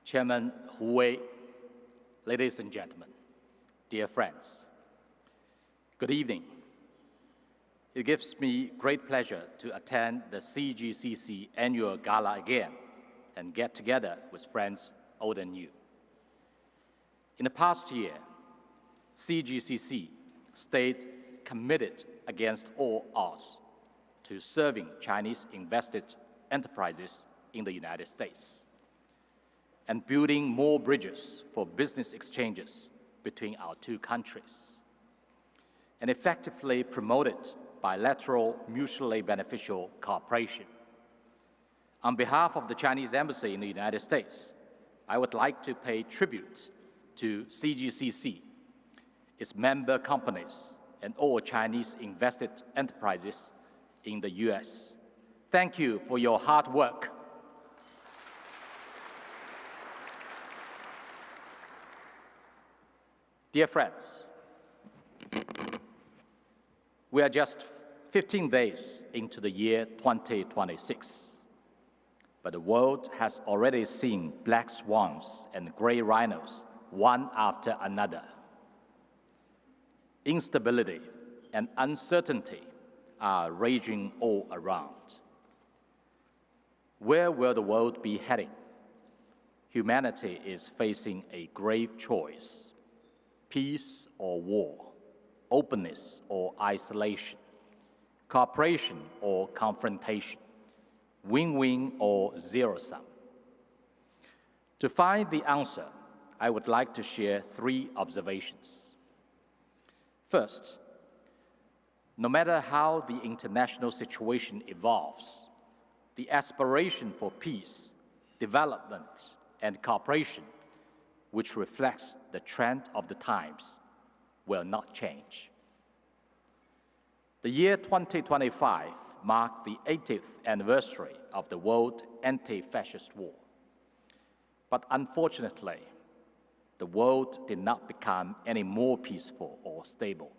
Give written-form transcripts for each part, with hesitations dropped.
Chairman Hu Wei, ladies and gentlemen, dear friends, good evening. It gives me great pleasure to attend the CGCC annual Gala again and get together with friends old and new. In the past year, CGCC stayed committed against all odds to serving Chinese invested enterprises in the United States and building more bridges for business exchanges between our two countries, and effectively promoted bilateral, mutually beneficial cooperation. On behalf of the Chinese Embassy in the United States, I would like to pay tribute to CGCC, its member companies, and all Chinese invested enterprises in the US. Thank you for your hard work. Dear friends, we are just 15 days into the year 2026, but the world has already seen black swans and gray rhinos one after another. Instability and uncertainty are raging all around. Where will the world be heading? Humanity is facing a grave choice: peace or war, openness or isolation, cooperation or confrontation, win-win or zero-sum. To find the answer, I would like to share 3 observations. First, no matter how the international situation evolves, the aspiration for peace, development, and cooperation, which reflects the trend of the times, will not change. The year 2025 marked the 80th anniversary of the World Anti-Fascist War. But unfortunately, the world did not become any more peaceful or stable.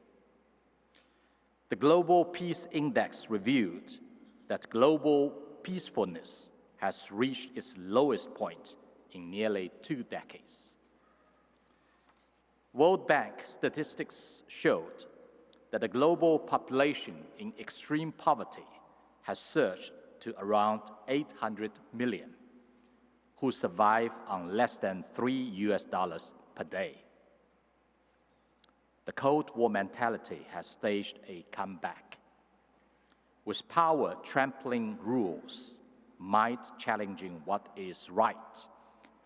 The Global Peace Index revealed that global peacefulness has reached its lowest point in nearly 2 decades. World Bank statistics showed that the global population in extreme poverty has surged to around 800 million, who survive on less than $3 per day. The Cold War mentality has staged a comeback, with power trampling rules, might challenging what is right,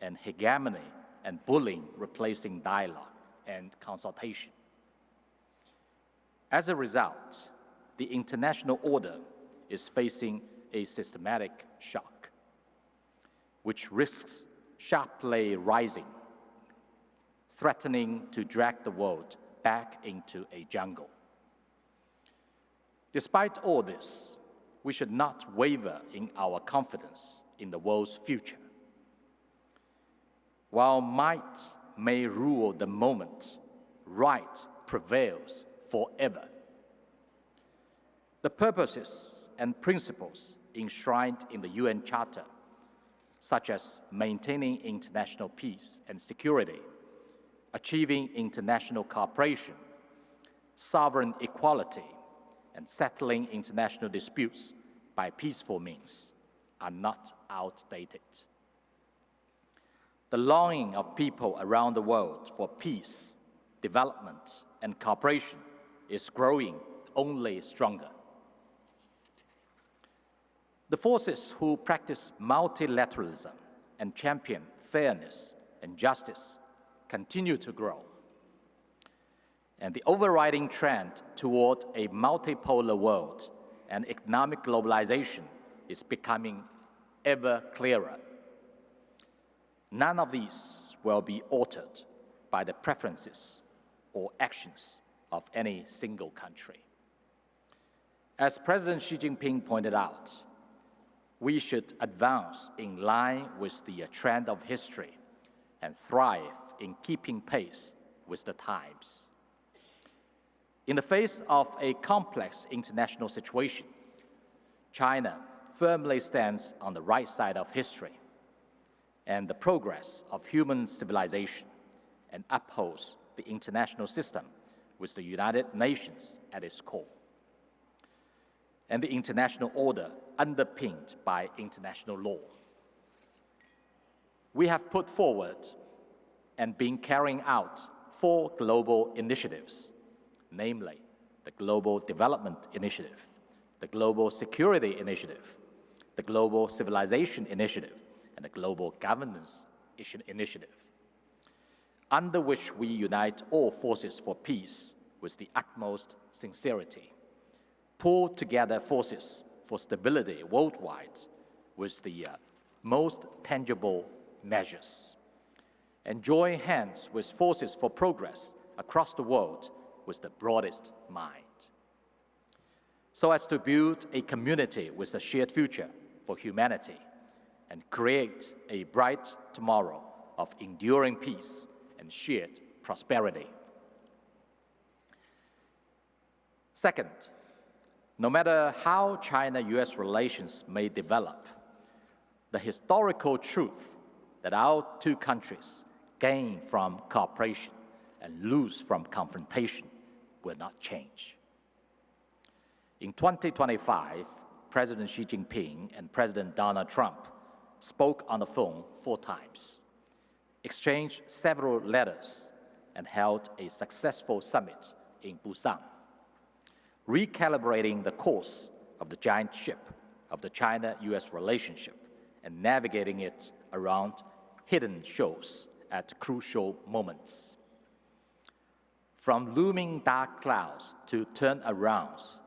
and hegemony and bullying replacing dialogue and consultation. As a result, the international order is facing a systematic shock, which risks sharply rising, threatening to drag the world back into a jungle. Despite all this, we should not waver in our confidence in the world's future. While might may rule the moment, right prevails forever. The purposes and principles enshrined in the UN Charter, such as maintaining international peace and security, achieving international cooperation, sovereign equality, and settling international disputes by peaceful means, are not outdated. The longing of people around the world for peace, development, and cooperation is growing only stronger. The forces who practice multilateralism and champion fairness and justice continue to grow. And the overriding trend toward a multipolar world and economic globalization is becoming ever clearer. None of these will be altered by the preferences or actions of any single country. As President Xi Jinping pointed out, we should advance in line with the trend of history and thrive in keeping pace with the times. In the face of a complex international situation, China firmly stands on the right side of history. and the progress of human civilization and upholds the international system with the United Nations at its core, and the international order underpinned by international law. We have put forward and been carrying out 4 global initiatives, namely the Global Development Initiative, the Global Security Initiative, the Global Civilization Initiative, and the Global Governance Initiative, under which we unite all forces for peace with the utmost sincerity, pull together forces for stability worldwide with the most tangible measures, and join hands with forces for progress across the world with the broadest mind, so as to build a community with a shared future for humanity and create a bright tomorrow of enduring peace and shared prosperity. Second, no matter how China-US relations may develop, the historical truth that our 2 countries gain from cooperation and lose from confrontation will not change. In 2025, President Xi Jinping and President Donald Trump spoke on the phone 4 times, exchanged several letters, and held a successful summit in Busan, recalibrating the course of the giant ship of the China-US relationship and navigating it around hidden shoals at crucial moments. From looming dark clouds to turnarounds,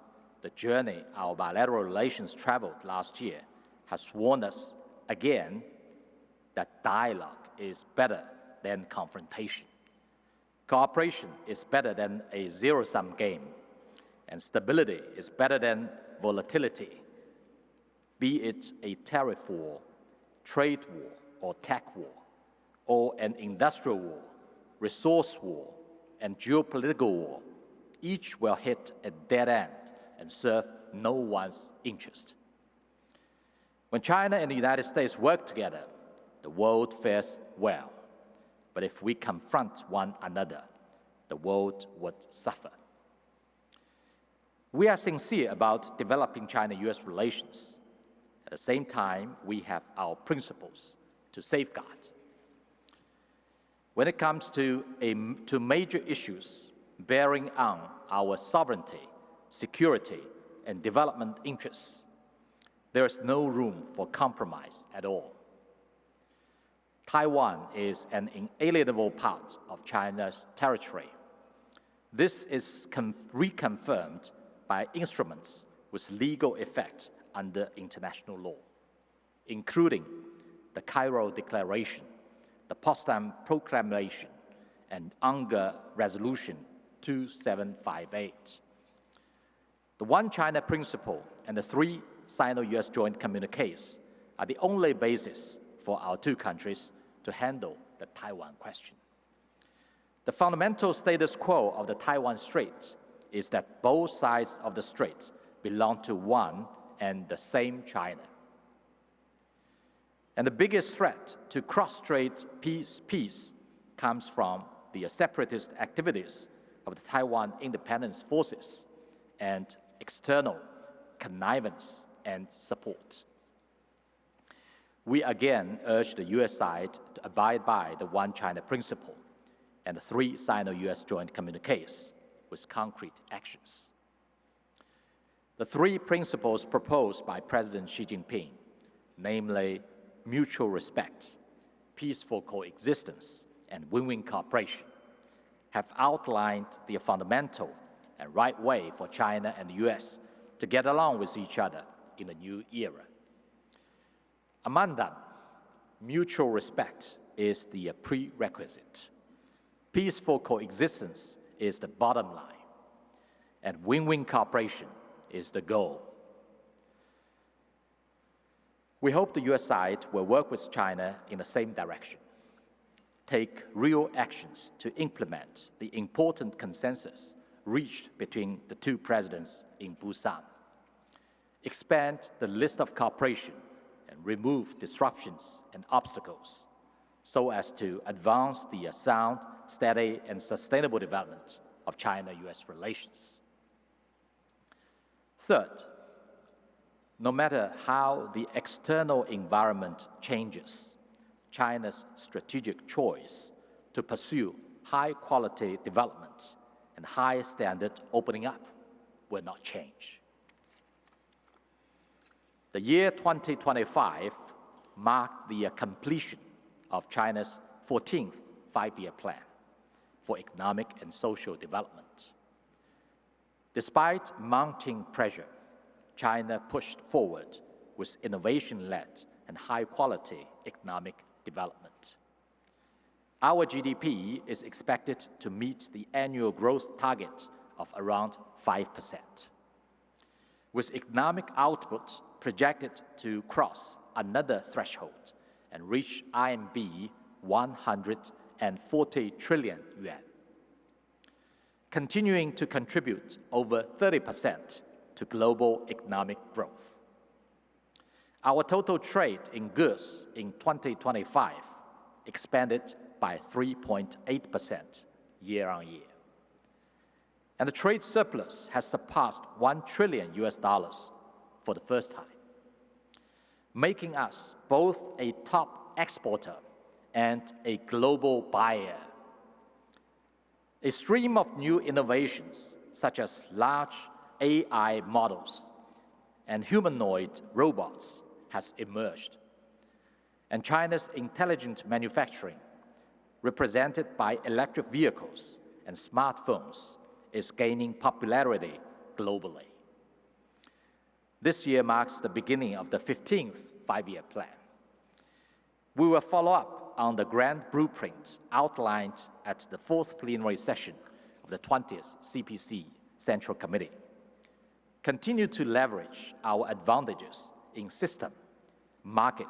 the journey our bilateral relations traveled last year has warned us again that dialogue is better than confrontation. Cooperation is better than a zero-sum game, and stability is better than volatility, be it a tariff war, trade war, or tech war, or an industrial war, resource war, and geopolitical war. Each will hit a dead end and serve no one's interest. When China and the United States work together, the world fares well. But if we confront one another, the world would suffer. We are sincere about developing China-US relations. At the same time, we have our principles to safeguard. When it comes to major issues bearing on our sovereignty, security, and development interests, there is no room for compromise at all. Taiwan is an inalienable part of China's territory. This is reconfirmed by instruments with legal effect under international law, including the Cairo Declaration, the Potsdam Proclamation, and UNGA Resolution 2758. The One China principle and the 3 Sino-US joint communiques are the only basis for our 2 countries to handle the Taiwan question. The fundamental status quo of the Taiwan Strait is that both sides of the strait belong to one and the same China. And the biggest threat to cross-strait peace comes from the separatist activities of the Taiwan independence forces and external connivance and support. We again urge the US side to abide by the One China principle and the 3 Sino-US joint communiques with concrete actions. The 3 principles proposed by President Xi Jinping, namely mutual respect, peaceful coexistence, and win-win cooperation, have outlined the fundamental and right way for China and the US to get along with each other in a new era. Among them, mutual respect is the prerequisite. Peaceful coexistence is the bottom line, and win-win cooperation is the goal. We hope the US side will work with China in the same direction, take real actions to implement the important consensus reached between the 2 presidents in Busan, expand the list of cooperation, and and remove disruptions and obstacles so as to advance the sound, steady, and sustainable development of China-US relations. Third, no matter how the external environment changes, China's strategic choice to pursue high-quality development and high-standard opening up will not change. The year 2025 marked the completion of China's 14th five-year plan for economic and social development. Despite mounting pressure, China pushed forward with innovation-led and high-quality economic development. Our GDP is expected to meet the annual growth target of around 5%, with economic output projected to cross another threshold and reach RMB 140 trillion yuan, continuing to contribute over 30% to global economic growth. Our total trade in goods in 2025 expanded by 3.8% year-on-year. And the trade surplus has surpassed $1 trillion for the first time, making us both a top exporter and a global buyer. A stream of new innovations, such as large AI models and humanoid robots, has emerged. And China's intelligent manufacturing, represented by electric vehicles and smartphones, is gaining popularity globally. This year marks the beginning of the 15th five-year plan. We will follow up on the grand blueprint outlined at the fourth plenary session of the 20th CPC Central Committee, continue to leverage our advantages in system, market,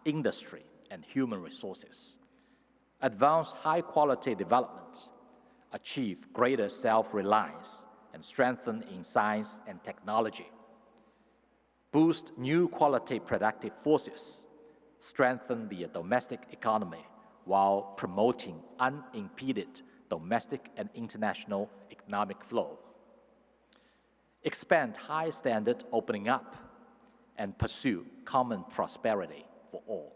industry, and human resources, advance high-quality development, achieve greater self-reliance, and strengthen in science and technology, boost new quality productive forces, strengthen the domestic economy while promoting unimpeded domestic and international economic flow, expand high-standard opening up, and pursue common prosperity for all.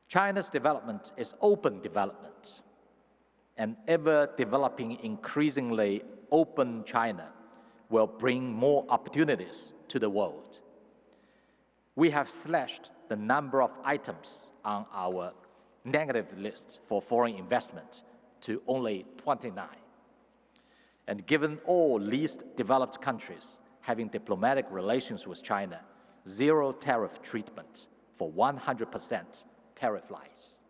China's development is open development. An ever-developing, increasingly open China will bring more opportunities to the world. We have slashed the number of items on our negative list for foreign investment to only 29. And given all least developed countries having diplomatic relations with China, zero tariff treatment for 100% tariff lies.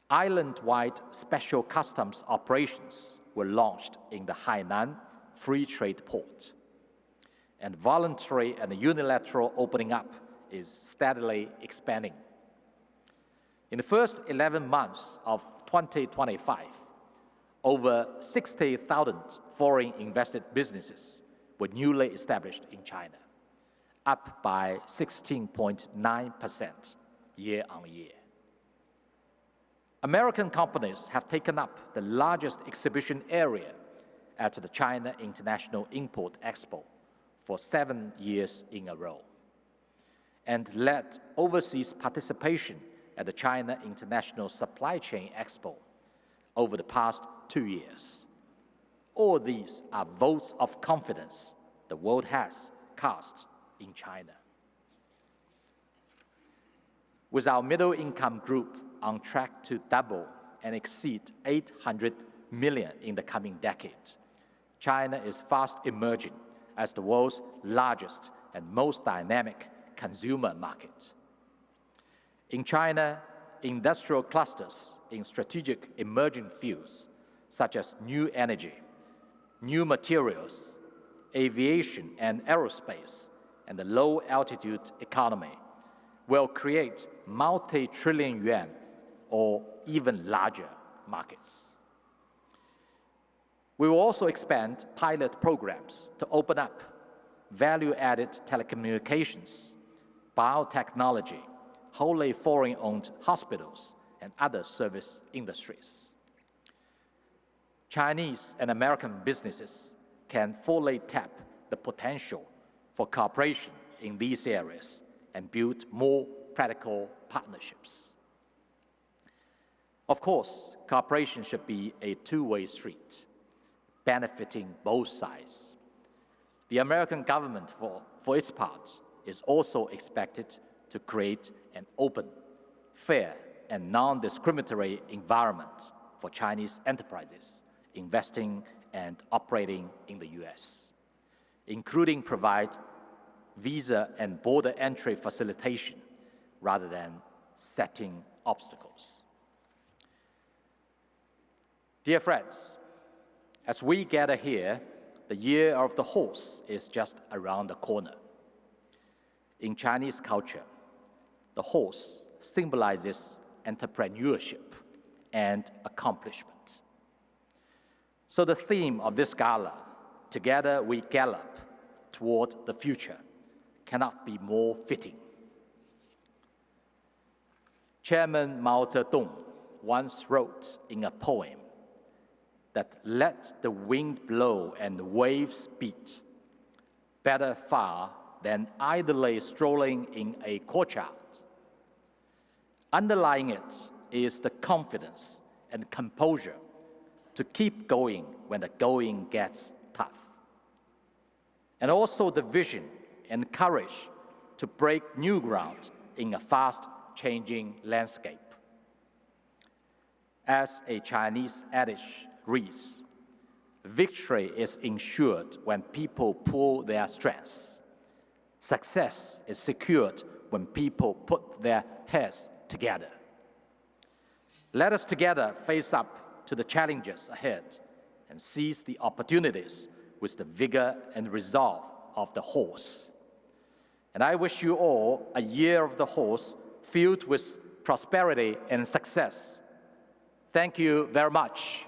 Island-wide special customs operations were launched in the Hainan Free Trade Port, and voluntary and unilateral opening up is steadily expanding. In the first 11 months of 2025, over 60,000 foreign invested businesses were newly established in China, up by 16.9% year-on-year. American companies have taken up the largest exhibition area at the China International Import Expo for 7 years in a row, and led overseas participation at the China International Supply Chain Expo over the past 2 years. All these are votes of confidence the world has cast in China. With our middle-income group on track to double and exceed 800 million in the coming decade, China is fast emerging as the world's largest and most dynamic consumer market. In China, industrial clusters in strategic emerging fields such as new energy, new materials, aviation and aerospace, and the low-altitude economy will create multi-trillion yuan or even larger markets. We will also expand pilot programs to open up value-added telecommunications, biotechnology, wholly foreign-owned hospitals, and other service industries. Chinese and American businesses can fully tap the potential for cooperation in these areas and build more practical partnerships. Of course, cooperation should be a two-way street, benefiting both sides. The American government, for its part, is also expected to create an open, fair, and non-discriminatory environment for Chinese enterprises investing and operating in the US, including provide visa and border entry facilitation rather than setting obstacles. Dear friends, as we gather here, the Year of the Horse is just around the corner. In Chinese culture, the horse symbolizes entrepreneurship and accomplishment. So the theme of this gala, Together We Gallop Toward the Future, cannot be more fitting. Chairman Mao Zedong once wrote in a poem that let the wind blow and the waves beat, better far than idly strolling in a courtyard. Underlying it is the confidence and composure to keep going when the going gets tough, and also the vision and courage to break new ground in a fast-changing landscape. As a Chinese adage reads, victory is ensured when people pool their strengths. Success is secured when people put their heads together. Let us together face up to the challenges ahead and seize the opportunities with the vigor and resolve of the horse. And I wish you all a year of the horse filled with prosperity and success. Thank you very much.